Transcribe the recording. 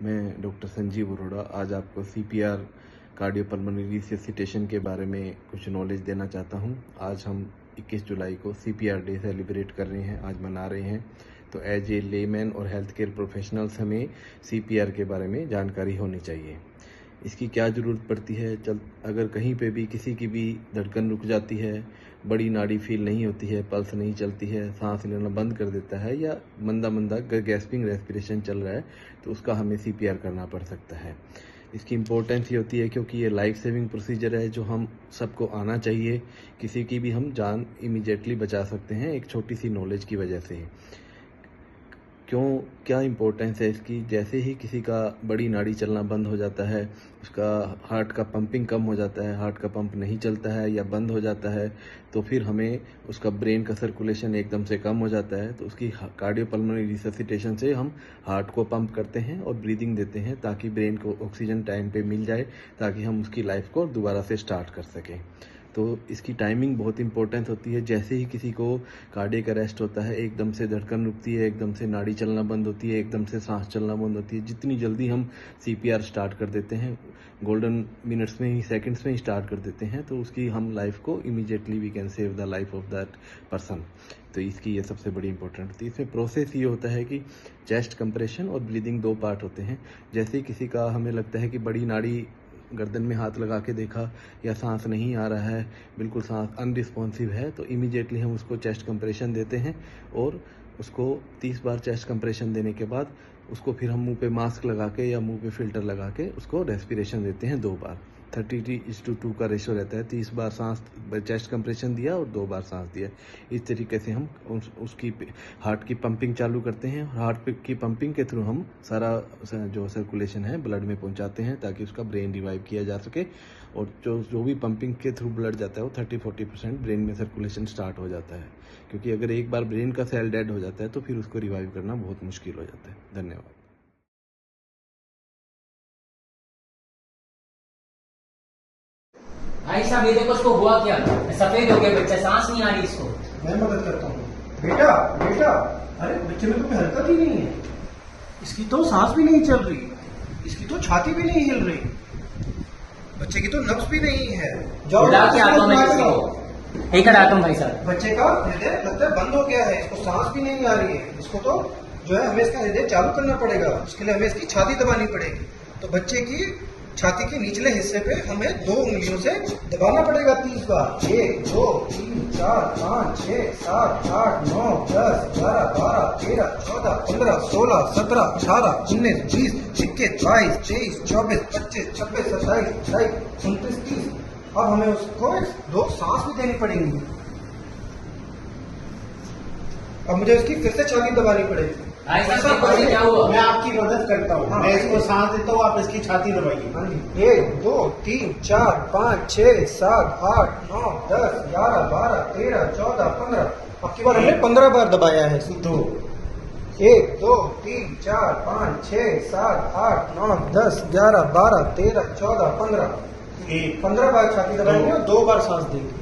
मैं डॉक्टर संजीव अरोड़ा आज आपको सीपीआर कार्डियोपल्मोनरी रिससिटेशन के बारे में कुछ नॉलेज देना चाहता हूं। आज हम 21 जुलाई को सीपीआर डे सेलिब्रेट कर रहे हैं, आज मना रहे हैं। तो एज ए लेमैन और हेल्थ केयर प्रोफेशनल्स हमें सीपीआर के बारे में जानकारी होनी चाहिए। इसकी क्या ज़रूरत पड़ती है? अगर कहीं पे भी किसी की भी धड़कन रुक जाती है, बड़ी नाड़ी फील नहीं होती है, पल्स नहीं चलती है, सांस लेना बंद कर देता है या मंदा मंदा गैस्पिंग रेस्पिरेशन चल रहा है, तो उसका हमें सीपीआर करना पड़ सकता है। इसकी इम्पोर्टेंस ये होती है क्योंकि ये लाइफ सेविंग प्रोसीजर है जो हम सबको आना चाहिए। किसी की भी हम जान इमीडिएटली बचा सकते हैं एक छोटी सी नॉलेज की वजह से। क्या इम्पोर्टेंस है इसकी? जैसे ही किसी का बड़ी नाड़ी चलना बंद हो जाता है, उसका हार्ट का पंपिंग कम हो जाता है, हार्ट का पंप नहीं चलता है या बंद हो जाता है, तो फिर हमें उसका ब्रेन का सर्कुलेशन एकदम से कम हो जाता है। तो उसकी कार्डियोपल्मोनरी रिससिटेशन से हम हार्ट को पंप करते हैं और ब्रीदिंग देते हैं ताकि ब्रेन को ऑक्सीजन टाइम पे मिल जाए, ताकि हम उसकी लाइफ को दोबारा से स्टार्ट कर सकें। तो इसकी टाइमिंग बहुत इंपॉर्टेंट होती है। जैसे ही किसी को कार्डियक अरेस्ट होता है, एकदम से धड़कन रुकती है, एकदम से नाड़ी चलना बंद होती है, एकदम से सांस चलना बंद होती है, जितनी जल्दी हम सीपीआर स्टार्ट कर देते हैं, गोल्डन मिनट्स में ही, सेकंड्स में ही स्टार्ट कर देते हैं, तो उसकी हम लाइफ को immediately we can save the life of that person. तो इसकी ये सबसे बड़ी इंपॉर्टेंट होती है। इसमें प्रोसेस ये होता है कि चेस्ट कंप्रेशन और ब्रीदिंग दो पार्ट होते हैं। जैसे ही किसी का हमें लगता है कि बड़ी नाड़ी, गर्दन में हाथ लगा के देखा या सांस नहीं आ रहा है, बिल्कुल सांस अनरिस्पॉन्सिव है, तो इमीडिएटली हम उसको चेस्ट कंप्रेशन देते हैं और उसको 30 बार चेस्ट कंप्रेशन देने के बाद उसको फिर हम मुंह पे मास्क लगा के या मुंह पे फिल्टर लगा के उसको रेस्पिरेशन देते हैं 2 बार। 30:2 का रेशो रहता है। 30 बार सांस चेस्ट कंप्रेशन दिया और 2 बार सांस दिया। इस तरीके से हम उसकी हार्ट की पंपिंग चालू करते हैं। हार्ट की पंपिंग के थ्रू हम सारा जो सर्कुलेशन है ब्लड में पहुंचाते हैं ताकि उसका ब्रेन रिवाइव किया जा सके। और जो भी पंपिंग के थ्रू ब्लड जाता है वो 30-40% ब्रेन में सर्कुलेशन स्टार्ट हो जाता है, क्योंकि अगर एक बार ब्रेन का सेल डेड हो जाता है तो फिर उसको रिवाइव करना बहुत मुश्किल हो जाता है। धन्यवाद। भाई साहब ये देखो उसको हुआ क्या, सफेद हो गया बच्चा, सांस नहीं आ रही इसको। मैं मदद करता हूँ। बेटा बेटा, अरे बच्चे में तो कोई हरकत ही नहीं है। इसकी तो सांस भी नहीं चल रही, इसकी तो छाती भी नहीं हिल रही, बच्चे की तो नब्ज भी नहीं है। बुला के आता हूं मैं किसी को। एक आता हूं भाई साहब। बच्चे का हृदय लगता है बंद हो गया है, इसको सांस भी नहीं आ रही है। इसको तो जो है हमें इसका हृदय चालू करना पड़ेगा, उसके लिए हमें इसकी छाती दबानी पड़ेगी। तो बच्चे की छाती के निचले हिस्से पे हमें 2 उंगलियों से दबाना पड़ेगा 30 बार। 1 2 3 4 5 6 7 8 9 10 11 12 13 14 15 16 17 18 19 20 21 22 23 24 25 26 27 28 29 30। अब हमें उसको 2 सांस भी देनी पड़ेंगी। अब मुझे उसकी फिर से छाती दबानी पड़ेगी। भाई साहब देखो क्या हुआ। मैं आपकी मदद करता हूँ। मैं इसको सांस देता हूँ, आप इसकी छाती दबाइए। 1 2 3 4 5 6 7 8 9 10 11 12 13 14 15। अब की बार हमने 15 बार दबाया है। 2 1 2 3 4 5 6 7 8 9 10 11 12 13 14 15। 15 बार छाती दबाएंगे और 2 बार सांस देंगे।